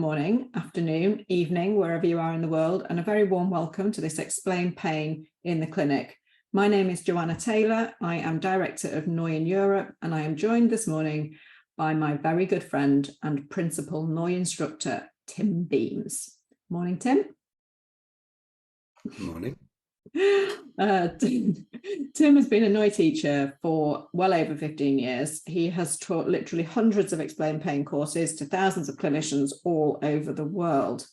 morning, afternoon, evening, wherever you are in the world, and a very warm welcome to this Explain Pain in the Clinic. My name is Joanna Taylor. I am Director of NOI in Europe, and I am joined this morning by my very good friend and Principal NOI instructor, Tim Beames. Morning, Tim. Morning. Tim has been a NOI teacher for well over 15 years. He has taught literally hundreds of Explain Pain courses to thousands of clinicians all over the world.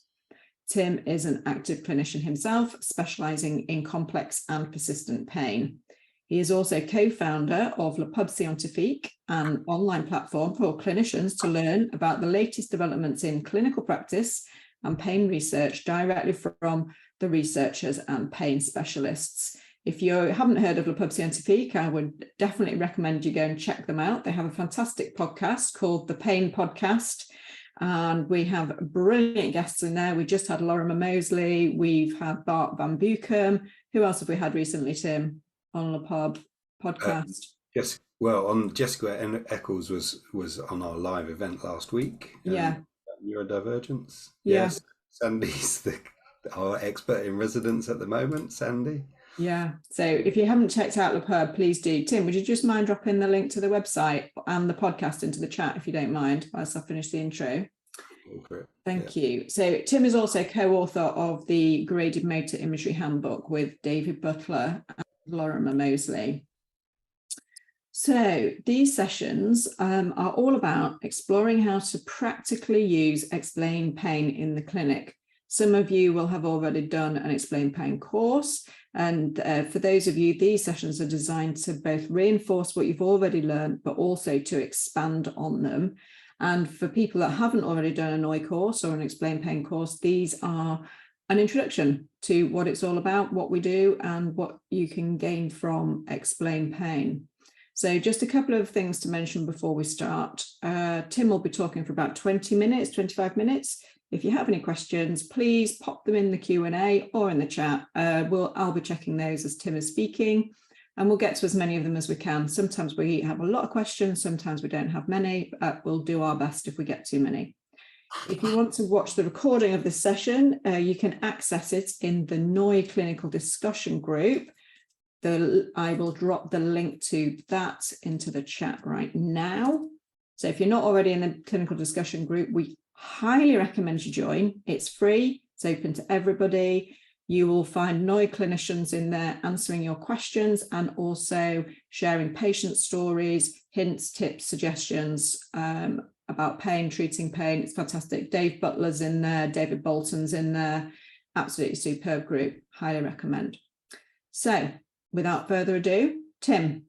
Tim is an active clinician himself, specializing in complex and persistent pain. He is also co-founder of Pub Scientifique, an online platform for clinicians to learn about the latest developments in clinical practice and pain research directly from the researchers and pain specialists. If you haven't heard of Pub Scientifique, I would definitely recommend you go and check them out. They have a fantastic podcast called The Pain Podcast, and we have brilliant guests in there. We just had Lorimer Moseley, we've had Bart Van Buchem. Who else have we had recently, Tim, on the Pub podcast? Yes, well, on Jessica Eccles was on our live event last week. Yeah. Neurodivergence. Yeah. Yes, Sandy's our expert in residence at the moment, Sandy. Yeah, so if you haven't checked out the Pub, please do. Tim, would you just mind dropping the link to the website and the podcast into the chat, if you don't mind, whilst I finish the intro? Okay. Thank you. So Tim is also co-author of the Graded Motor Imagery Handbook with David Butler and Lorimer Moseley. So these sessions are all about exploring how to practically use Explain Pain in the clinic. Some of you will have already done an Explain Pain course, and for those of you, these sessions are designed to both reinforce what you've already learned, but also to expand on them. And for people that haven't already done a NOI course or an Explain Pain course, these are an introduction to what it's all about, what we do, and what you can gain from Explain Pain. So just a couple of things to mention before we start. Tim will be talking for about 20 minutes, 25 minutes. If you have any questions, please pop them in the Q&A or in the chat. I'll be checking those as Tim is speaking, and we'll get to as many of them as we can. Sometimes we have a lot of questions, sometimes we don't have many, but we'll do our best if we get too many. If you want to watch the recording of this session, you can access it in the NOI clinical discussion group. I will drop the link to that into the chat right now. So if you're not already in the clinical discussion group, we highly recommend you join. It's free, it's open to everybody. You will find NOI clinicians in there answering your questions and also sharing patient stories, hints, tips, suggestions about pain, treating pain. It's fantastic. Dave Butler's in there, David Bolton's in there. Absolutely superb group, highly recommend. So without further ado, Tim,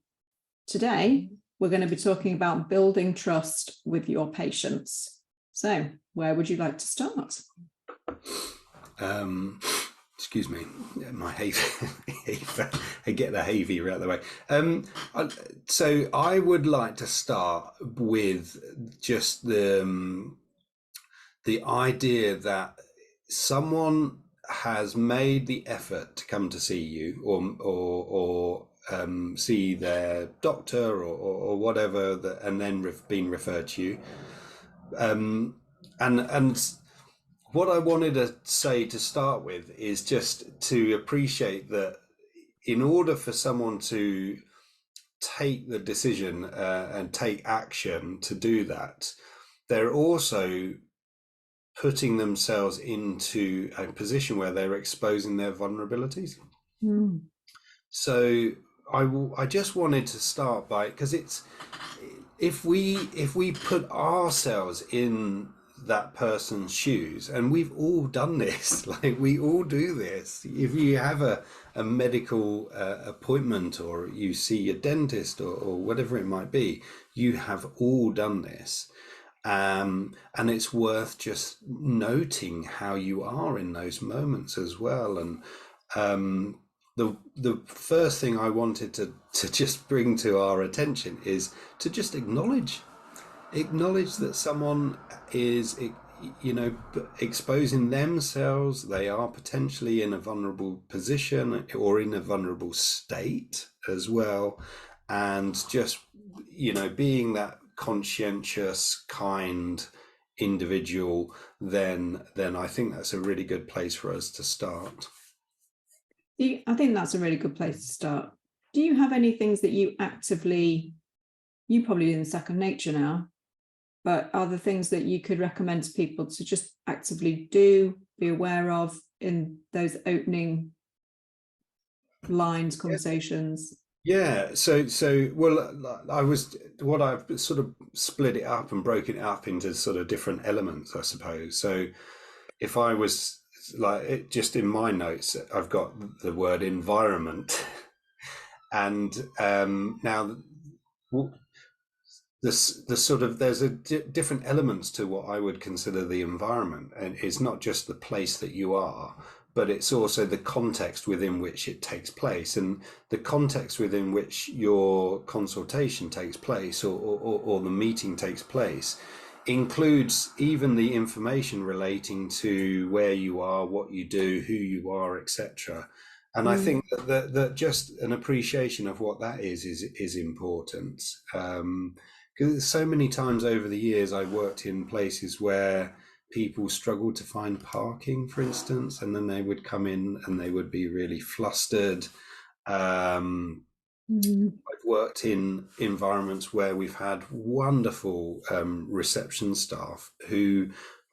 today we're going to be talking about building trust with your patients. So where would you like to start? Excuse me, my hay I get the hay fever out of the way. So I would like to start with just the idea that someone has made the effort to come to see you or see their doctor or whatever, and then being referred to you. And what I wanted to say to start with is just to appreciate that in order for someone to take the decision and take action to do that, they're also putting themselves into a position where they're exposing their vulnerabilities. Mm. So I just wanted to start by, because it's, if we put ourselves in that person's shoes, and we've all done this, like we all do this. If you have a medical appointment, or you see a dentist or whatever it might be, you have all done this. And it's worth just noting how you are in those moments as well. And the first thing I wanted to just bring to our attention is to just acknowledge that someone is, exposing themselves. They are potentially in a vulnerable position or in a vulnerable state as well, and just being that conscientious, kind individual, then I think that's a really good place for us to start. I think that's a really good place to start. Do you have any things that you probably do in second nature now, but are there things that you could recommend to people to just actively be aware of in those opening lines, conversations? Yeah, well, I've sort of split it up and broken it up into sort of different elements, I suppose. So if I was just in my notes, I've got the word environment, and now the sort of there's different elements to what I would consider the environment, and it's not just the place that you are, but it's also the context within which it takes place, and the context within which your consultation takes place, or the meeting takes place, includes even the information relating to where you are, what you do, who you are, etc. And I think that just an appreciation of what that is important. Because so many times over the years I worked in places where people struggled to find parking, for instance, and then they would come in and they would be really flustered. I've worked in environments where we've had wonderful reception staff who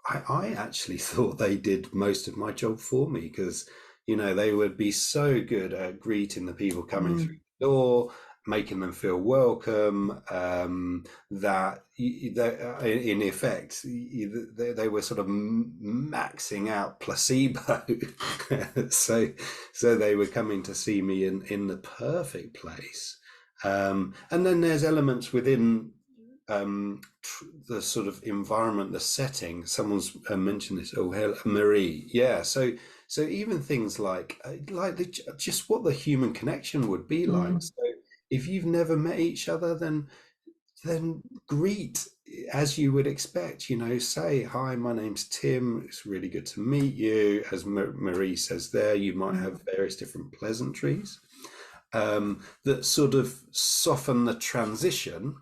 I actually thought they did most of my job for me, because they would be so good at greeting the people coming through the door, making them feel welcome, that in effect they were sort of maxing out placebo. so they were coming to see me in the perfect place. And then there's elements within the sort of environment, the setting. Someone's mentioned this. Oh, hell, Marie. Yeah. So even things like just what the human connection would be like. So if you've never met each other, then greet as you would expect. Say, hi, my name's Tim. It's really good to meet you. As Marie says there, you might have various different pleasantries that sort of soften the transition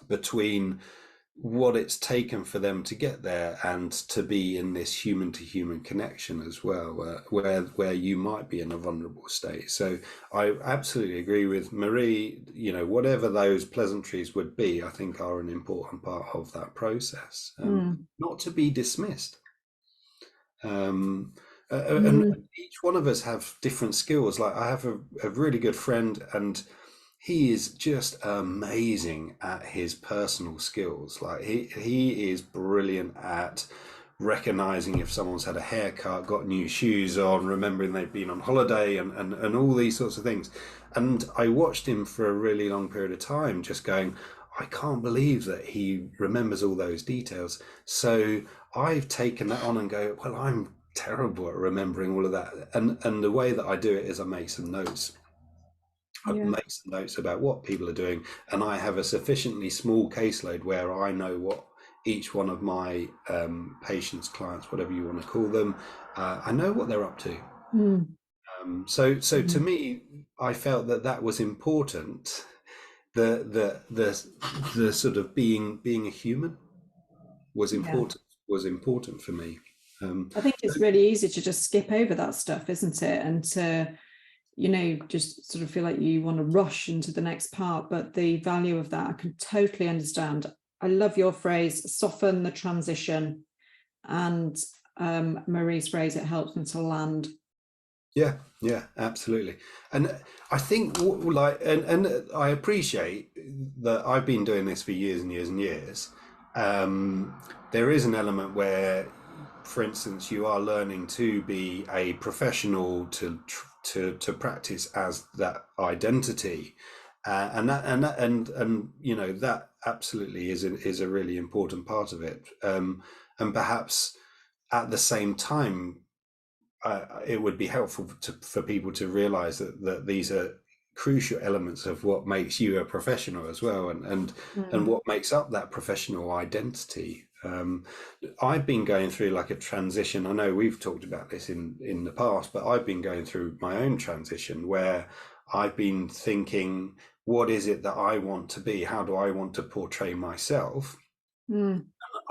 between what it's taken for them to get there and to be in this human to human connection as well, where you might be in a vulnerable state. So I absolutely agree with Marie. Whatever those pleasantries would be, I think are an important part of that process, not to be dismissed. And each one of us have different skills. Like I have a really good friend, and he is just amazing at his personal skills. Like he is brilliant at recognizing if someone's had a haircut, got new shoes on, remembering they've been on holiday, and all these sorts of things. And I watched him for a really long period of time, just going, I can't believe that he remembers all those details. So I've taken that on and go, well, I'm terrible at remembering all of that. And the way that I do it is I make some notes. I make some notes about what people are doing, and I have a sufficiently small caseload where I know what each one of my patients, clients, whatever you want to call them, I know what they're up to. So to me, I felt that was important. The sort of being a human was important for me. I think it's really easy to just skip over that stuff, isn't it? And to just sort of feel like you want to rush into the next part, but the value of that I can totally understand. I love your phrase, soften the transition, and Marie's phrase, it helps them to land. Yeah, absolutely. And I think and I appreciate that I've been doing this for years and years and years. There is an element where, for instance, you are learning to be a professional, to practice as that identity, and that absolutely is a really important part of it. And perhaps at the same time, it would be helpful for people to realize that these are crucial elements of what makes you a professional as well, and what makes up that professional identity. I've been going through like a transition. I know we've talked about this in the past, but I've been going through my own transition where I've been thinking, what is it that I want to be? How do I want to portray myself?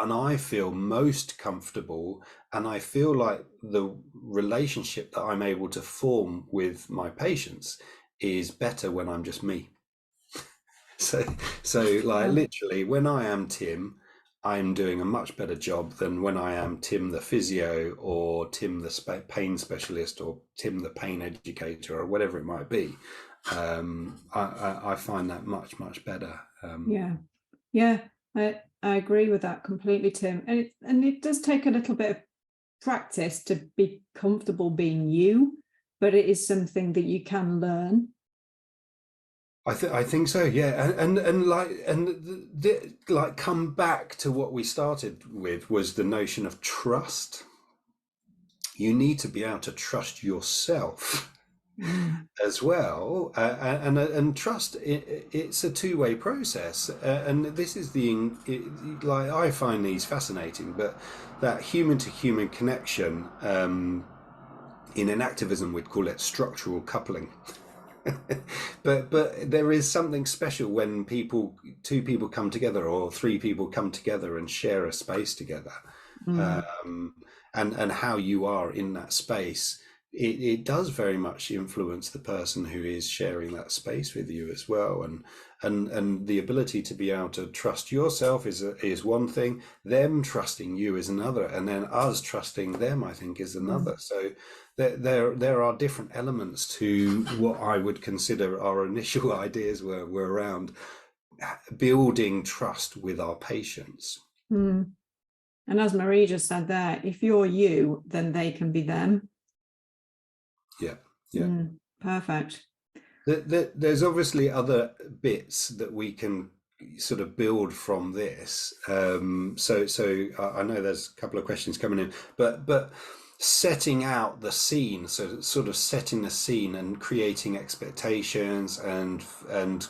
and I feel most comfortable, and I feel like the relationship that I'm able to form with my patients is better when I'm just me. So, like Yeah. literally, when I am Tim, I'm doing a much better job than when I am Tim the physio, or Tim the pain specialist, or Tim the pain educator, or whatever it might be. I find that much better. Yeah. Yeah. I agree with that completely, Tim. And it does take a little bit of practice to be comfortable being you, but it is something that you can learn. I think so, yeah, like come back to what we started with, was the notion of trust. You need to be able to trust yourself as well, and trust. It's a two-way process, and this is like I find these fascinating, but that human-to-human connection. In an activism, we'd call it structural coupling. But there is something special when two people come together, or three people come together and share a space together, um, and how you are in that space. It does very much influence the person who is sharing that space with you as well, and the ability to be able to trust yourself is one thing. Them trusting you is another, and then us trusting them, I think, is another. So there are different elements to what I would consider our initial ideas were around building trust with our patients. And as Marie just said there, if you're you, then they can be them. Yeah. Perfect. There's obviously other bits that we can sort of build from this. So I know there's a couple of questions coming in, but setting out the scene, so sort of setting the scene and creating expectations and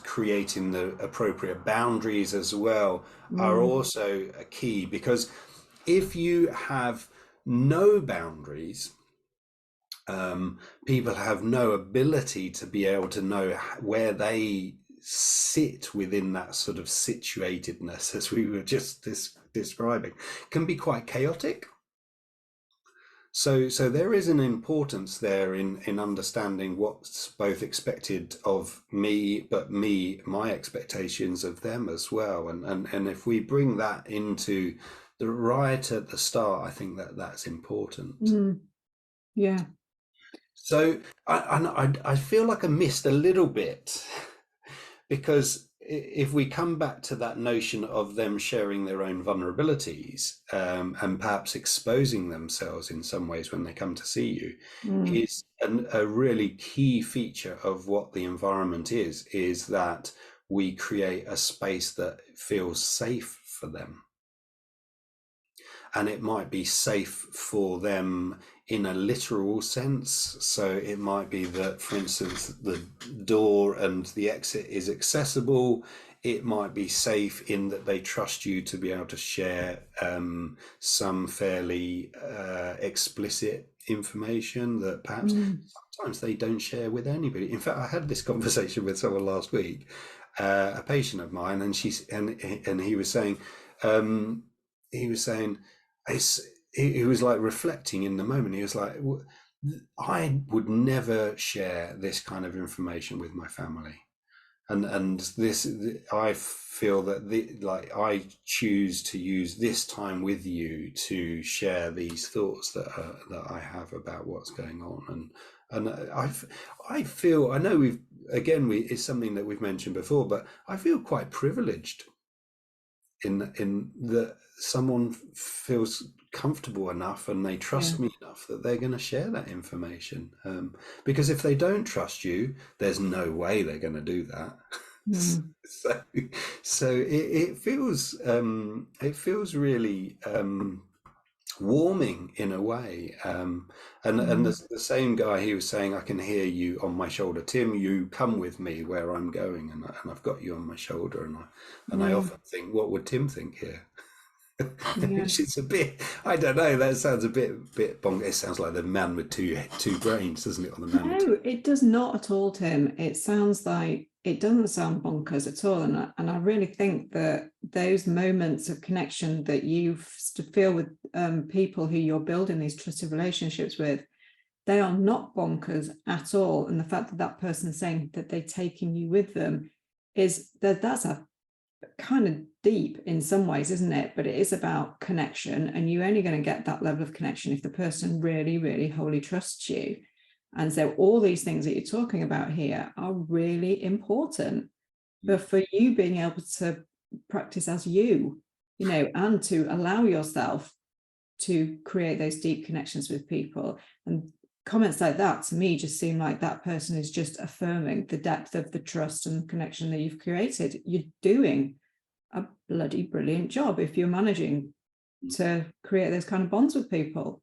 creating the appropriate boundaries as well are also a key, because if you have no boundaries, people have no ability to be able to know where they sit within that sort of situatedness, as we were just describing, can be quite chaotic. So there is an importance there in understanding what's both expected of me, but my expectations of them as well. And if we bring that into the right at the start, I think that's important. Yeah. So I feel like I missed a little bit, because if we come back to that notion of them sharing their own vulnerabilities, and perhaps exposing themselves in some ways when they come to see you, is a really key feature of what the environment is that we create a space that feels safe for them. And it might be safe for them in a literal sense. So it might be that, for instance, the door and the exit is accessible. It might be safe in that they trust you to be able to share some fairly explicit information that perhaps sometimes they don't share with anybody. In fact, I had this conversation with someone last week, a patient of mine, and he was saying, he was like reflecting in the moment. He was like, I would never share this kind of information with my family, and this, I feel that like I choose to use this time with you to share these thoughts that I have about what's going on, and I feel, I know it's something that we've mentioned before, but I feel quite privileged in that someone feels comfortable enough and they trust me enough that they're going to share that information, because if they don't trust you, there's no way they're going to do that. So it feels really warming in a way, and the same guy, he was saying, I can hear you on my shoulder, Tim, you come with me where I'm going, and I've got you on my shoulder, and I often think, what would Tim think here? Which is a bit, I don't know, that sounds a bit bonk. It sounds like the man with two brains, doesn't it? Or the man No, it does not at all, Tim. It sounds like it doesn't sound bonkers at all. And I really think that those moments of connection that you feel with people who you're building these trusted relationships with, they are not bonkers at all. And the fact that that person is saying that they're taking you with them is that's a kind of deep in some ways, isn't it? But it is about connection, and you're only going to get that level of connection if the person really, really wholly trusts you. And so all these things that you're talking about here are really important. But for you being able to practice as you know, and to allow yourself to create those deep connections with people. And comments like that to me just seem like that person is just affirming the depth of the trust and connection that you've created. You're doing a bloody brilliant job if you're managing to create those kind of bonds with people.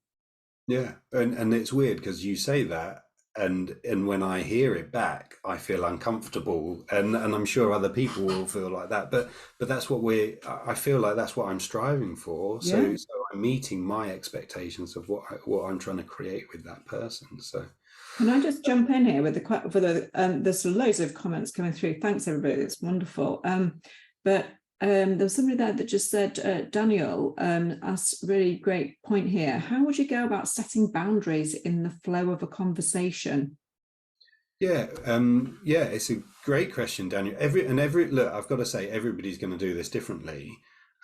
Yeah, and it's weird because you say that, and when I hear it back, I feel uncomfortable, and I'm sure other people will feel like that. But that's what I feel like that's what I'm striving for. Yeah. So I'm meeting my expectations of what I'm trying to create with that person. So can I just jump in here with there's loads of comments coming through. Thanks everybody, it's wonderful. But there was somebody there that just said, Daniel asked a really great point here. How would you go about setting boundaries in the flow of a conversation? Yeah, it's a great question, Daniel. Look, I've got to say, everybody's going to do this differently.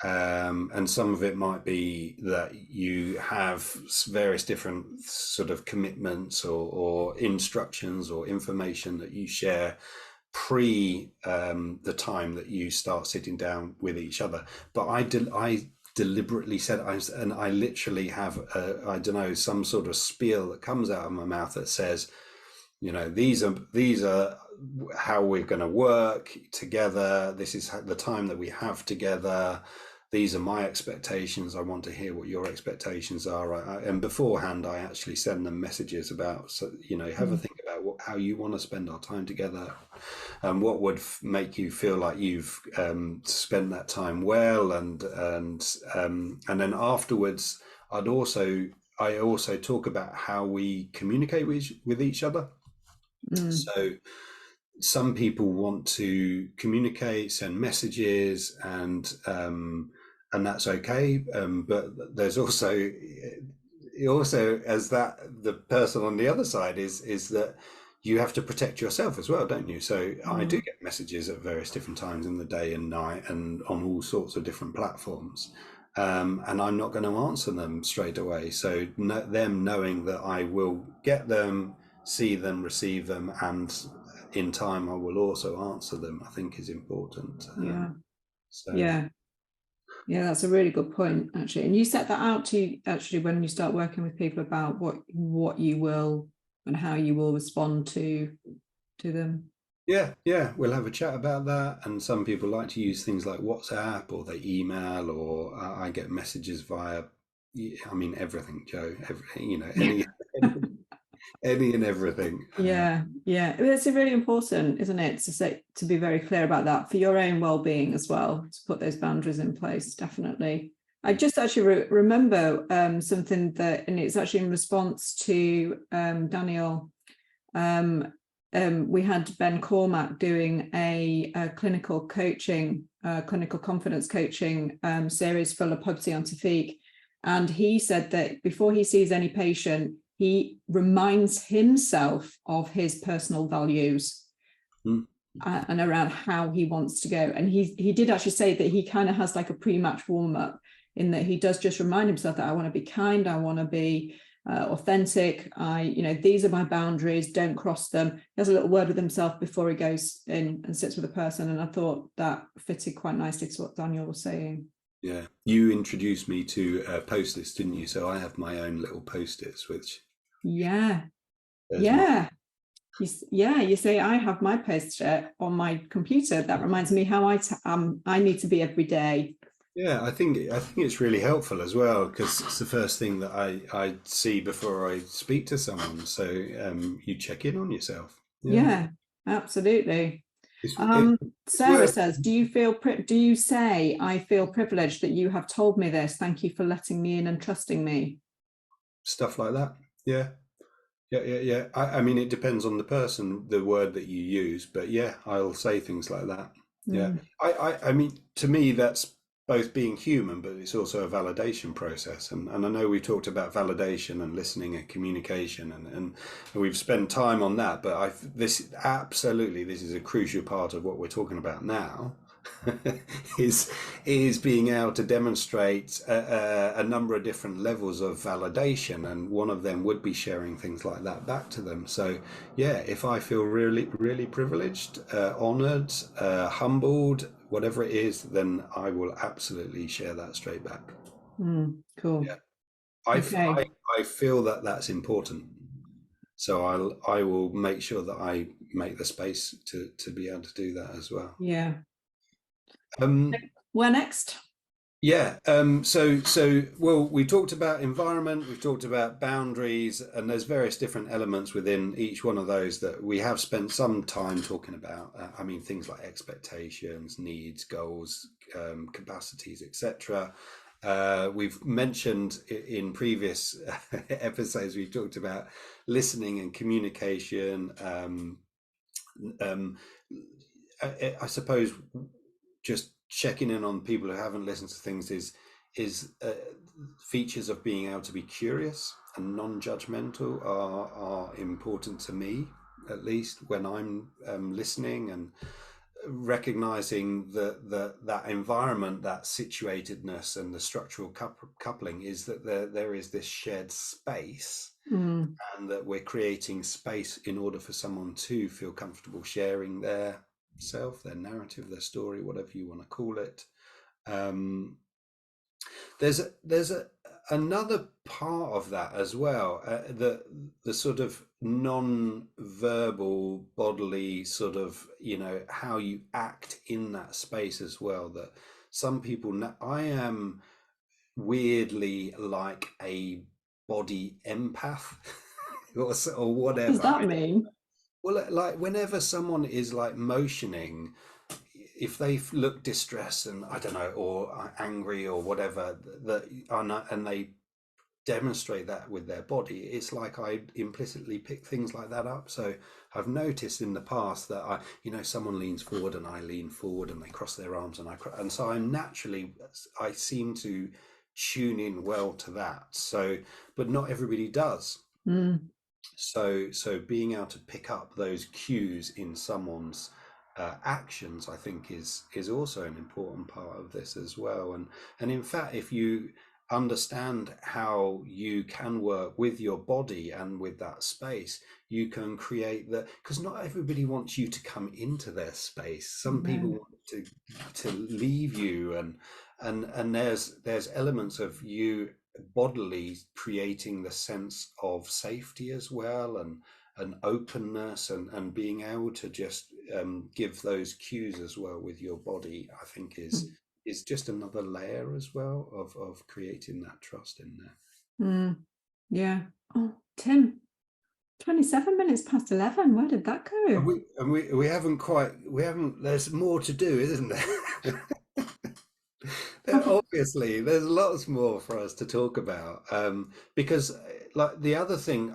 And some of it might be that you have various different sort of commitments or instructions or information that you share pre the time that you start sitting down with each other. But I deliberately said, and I literally have I don't know, some sort of spiel that comes out of my mouth that says, you know, these are how we're going to work together. This is the time that we have together. These are my expectations. I want to hear what your expectations are. And beforehand, I actually send them messages about, so, you know, have a think about how you want to spend our time together, and what would make you feel like you've spent that time well. And then afterwards, I also talk about how we communicate with each other. So some people want to communicate, send messages, and that's okay. But there's also as that the person on the other side is that you have to protect yourself as well, don't you? So I do get messages at various different times in the day and night and on all sorts of different platforms. And I'm not going to answer them straight away. So them knowing that I will get them, see them, receive them, and in time I will also answer them, I think is important. Yeah, that's a really good point, actually. And you set that out to actually when you start working with people about what you will and how you will respond to them. Yeah, we'll have a chat about that. And some people like to use things like WhatsApp, or they email, or I get messages via, I mean, everything, Joe, you know, any and everything. Yeah, it's really important, isn't it, to be very clear about that for your own well-being as well, to put those boundaries in place. Definitely. I just actually remember something that, and it's actually in response to Daniel. We had Ben Cormack doing a clinical coaching, clinical confidence coaching series for the Pub Scientifique, and he said that before he sees any patient, he reminds himself of his personal values and around how he wants to go. And he did actually say that he kind of has like a pre-match warm-up, in that he does just remind himself that I want to be kind, I want to be authentic, these are my boundaries, don't cross them. He has a little word with himself before he goes in and sits with a person. And I thought that fitted quite nicely to what Daniel was saying. Yeah, you introduced me to post-its, didn't you? So I have my own little post-its, which you say I have my post-it on my computer that reminds me how I need to be every day. Yeah, I think it's really helpful as well, because it's the first thing that I see before I speak to someone. So you check in on yourself. Yeah, absolutely. Sarah says, do you say, I feel privileged that you have told me this, thank you for letting me in and trusting me? Stuff like that. Yeah, Yeah. I mean, it depends on the person, the word that you use, but yeah, I'll say things like that. Yeah. Mm, I mean, to me, that's both being human, but it's also a validation process. And I know we talked about validation and listening and communication, and we've spent time on that, but this absolutely, this is a crucial part of what we're talking about now. is being able to demonstrate a number of different levels of validation, and one of them would be sharing things like that back to them. So yeah, if I feel really privileged, honored, humbled, whatever it is, then I will absolutely share that straight back. cool. Yeah, I, f- Okay. I feel that that's important. So I will make sure that I make the space to be able to do that as well. Yeah. Um, Where next? Yeah. Well, we talked about environment, we've talked about boundaries, and there's various different elements within each one of those that we have spent some time talking about. I mean, things like expectations, needs, goals, capacities, etc. We've mentioned in previous episodes, we've talked about listening and communication. Um, I suppose just checking in on people who haven't listened to things is features of being able to be curious and non-judgmental are important to me, at least when I'm listening, and recognizing that environment, that situatedness, and the structural coupling is that there is this shared space, Mm, and that we're creating space in order for someone to feel comfortable sharing their self, their narrative, their story, whatever you want to call it. Um, there's another part of that as well, the sort of non-verbal bodily sort of, how you act in that space as well, that some people I am weirdly like a body empath or what does whatever. that mean? Well, like whenever someone is like motioning, if they look distressed and I don't know, or angry or whatever, that and they demonstrate that with their body, it's like I implicitly pick things like that up. So I've noticed in the past that someone leans forward and I lean forward, and they cross their arms and so I seem to tune in well to that. So, but not everybody does. Mm, So being able to pick up those cues in someone's actions, I think, is also an important part of this as well. And in fact, if you understand how you can work with your body and with that space, you can create that, because not everybody wants you to come into their space. Some people no. want to leave you, and there's elements of you bodily creating the sense of safety as well, and openness, and being able to just give those cues as well with your body, I think is just another layer as well of creating that trust in there. Yeah. Oh, Tim, 27 minutes past 11. Where did that go? We haven't, there's more to do, isn't there? Obviously, there's lots more for us to talk about, because like the other thing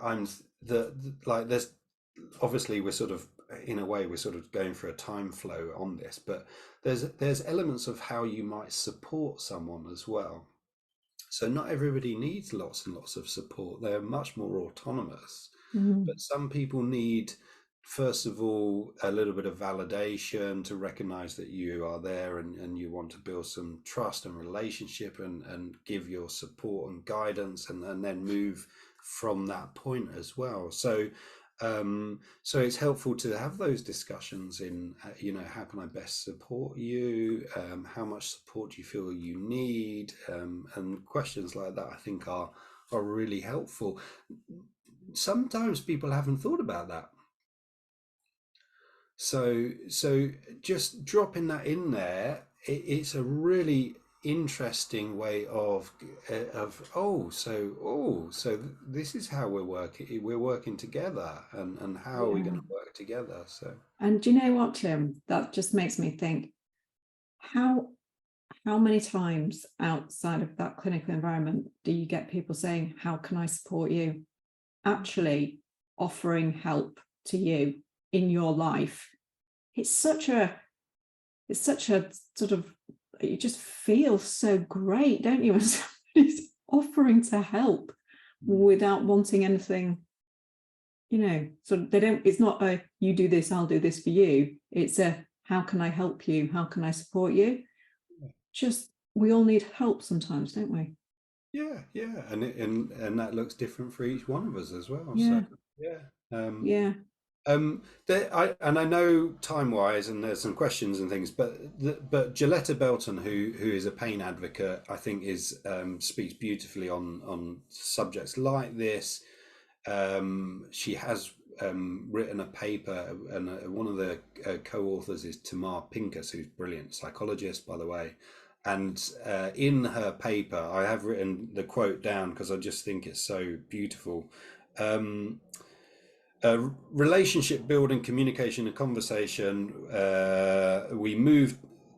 like there's obviously we're sort of, in a way, we're sort of going through a time flow on this, but there's elements of how you might support someone as well. So not everybody needs lots and lots of support. They're much more autonomous. But some people need, first of all, a little bit of validation to recognize that you are there, and you want to build some trust and relationship, and give your support and guidance, and then move from that point as well. So it's helpful to have those discussions in, how can I best support you? How much support do you feel you need? And questions like that, I think, are really helpful. Sometimes people haven't thought about that. So just dropping that in there, it's a really interesting way of so this is how we're working together, and how are we going Yeah. to work together. So And do you know what, Tim? That just makes me think, how many times outside of that clinical environment do you get people saying, how can I support you? Actually, offering help to you in your life, it's such a sort of, you just feel so great, don't you? When somebody's offering to help without wanting anything, so they don't, it's not a, you do this, I'll do this for you. It's a, how can I help you? How can I support you? Just, we all need help sometimes, don't we? Yeah, and that looks different for each one of us as well. Yeah. So yeah. Yeah. I know time-wise, and there's some questions and things, but Gilletta Belton, who is a pain advocate, I think speaks beautifully on subjects like this. She has written a paper, and one of the co-authors is Tamar Pincus, who's a brilliant psychologist, by the way. And in her paper, I have written the quote down because I just think it's so beautiful. Relationship building, communication and conversation, we move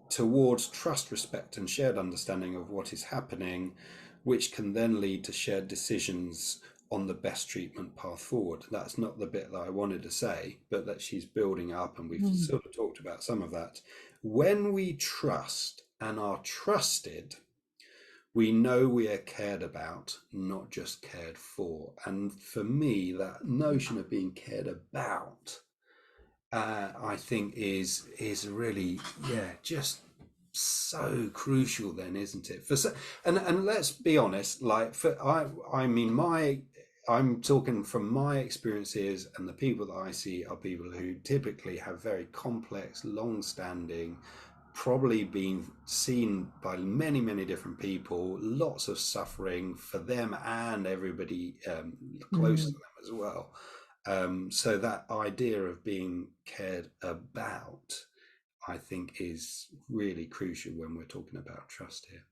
towards trust, respect and shared understanding of what is happening, which can then lead to shared decisions on the best treatment path forward. That's not the bit that I wanted to say, but that she's building up, and we've sort of talked about some of that. When we trust and are trusted, we know we are cared about, not just cared for. And for me, that notion of being cared about, I think is really, just so crucial then, isn't it? And let's be honest, like I'm talking from my experiences, and the people that I see are people who typically have very complex, long-standing, probably been seen by many different people, lots of suffering for them and everybody close to them as well. So that idea of being cared about, I think, is really crucial when we're talking about trust here.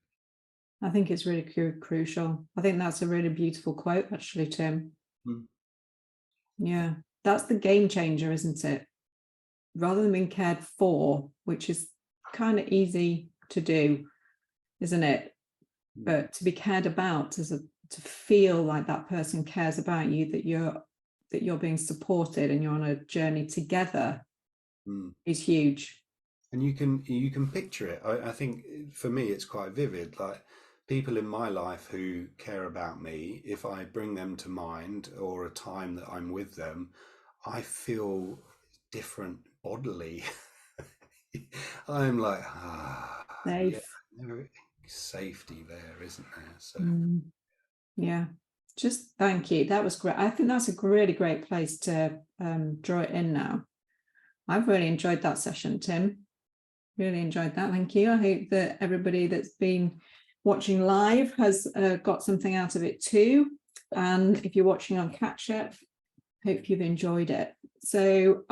I think it's really crucial. I think that's a really beautiful quote, actually, Tim. Yeah, that's the game changer, isn't it? Rather than being cared for, which is kind of easy to do, isn't it? But to be cared about, to feel like that person cares about you, that you're being supported and you're on a journey together, is huge. And you can picture it. I think for me it's quite vivid. Like, people in my life who care about me, if I bring them to mind, or a time that I'm with them, I feel different bodily. I'm like, Safe. Safety there, isn't there? So yeah, just thank you. That was great. I think that's a really great place to draw it in now. I've really enjoyed that session, Tim. Really enjoyed that. Thank you. I hope that everybody that's been watching live has got something out of it too. And if you're watching on catch up, hope you've enjoyed it. So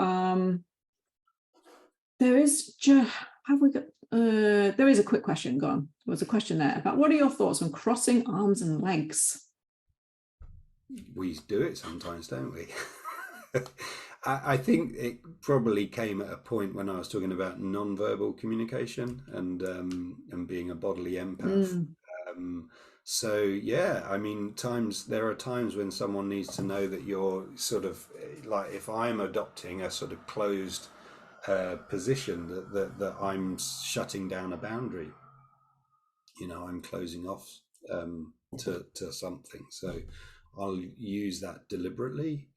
there is just, there is a quick question gone. There was a question there about, what are your thoughts on crossing arms and legs? We do it sometimes, don't we? I think it probably came at a point when I was talking about non-verbal communication and being a bodily empath. So yeah, I mean, there are times when someone needs to know that you're sort of like, if I'm adopting a sort of closed position, that I'm shutting down a boundary. I'm closing off to something. So I'll use that deliberately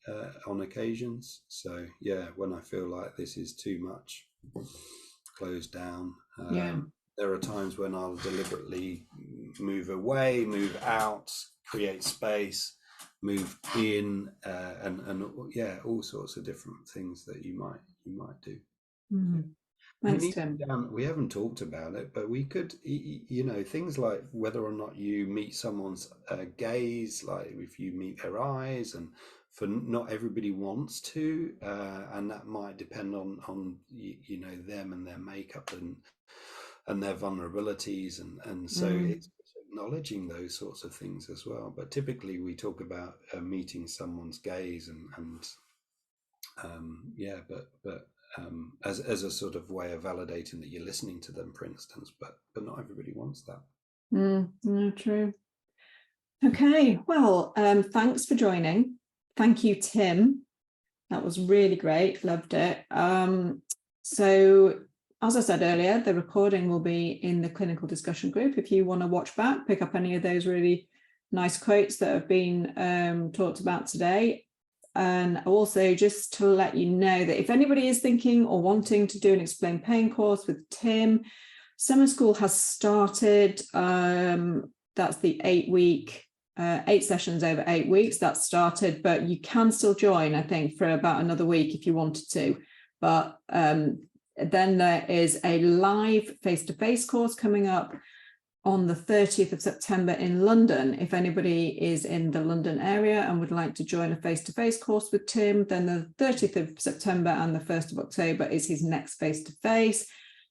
on occasions. So yeah, when I feel like this is too much, close down. There are times when I'll deliberately move away, move out, create space, move in, and all sorts of different things that you might do. Thanks, Tim. We haven't talked about it, but we could, things like whether or not you meet someone's gaze, like if you meet their eyes, and for not everybody wants to, and that might depend on them and their makeup and their vulnerabilities, and so it's acknowledging those sorts of things as well. But typically we talk about meeting someone's gaze and as a sort of way of validating that you're listening to them, for instance, but not everybody wants that. No, true. Okay, well, thanks for joining. Thank you, Tim. That was really great. Loved it. So as I said earlier, the recording will be in the clinical discussion group. If you want to watch back, pick up any of those really nice quotes that have been talked about today. And also just to let you know that if anybody is thinking or wanting to do an Explain Pain course with Tim, summer school has started. That's the 8-week, 8 sessions over 8 weeks. That's started, but you can still join, I think, for about another week if you wanted to. But then there is a live face-to-face course coming up on the 30th of September in London. If anybody is in the London area and would like to join a face-to-face course with Tim, then the 30th of September and the 1st of October is his next face-to-face.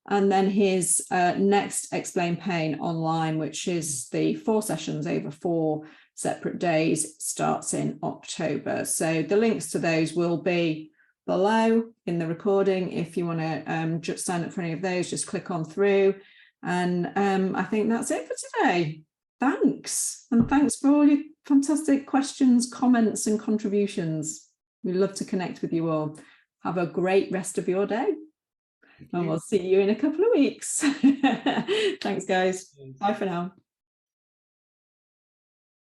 And then his next Explain Pain online, which is the 4 sessions over 4 separate days, starts in October. So the links to those will be below in the recording. If you want to just sign up for any of those, just click on through. And I think that's it for today. Thanks. And thanks for all your fantastic questions, comments, and contributions. We love to connect with you all. Have a great rest of your day. And we'll see you in a couple of weeks. Thanks, guys. Bye for now.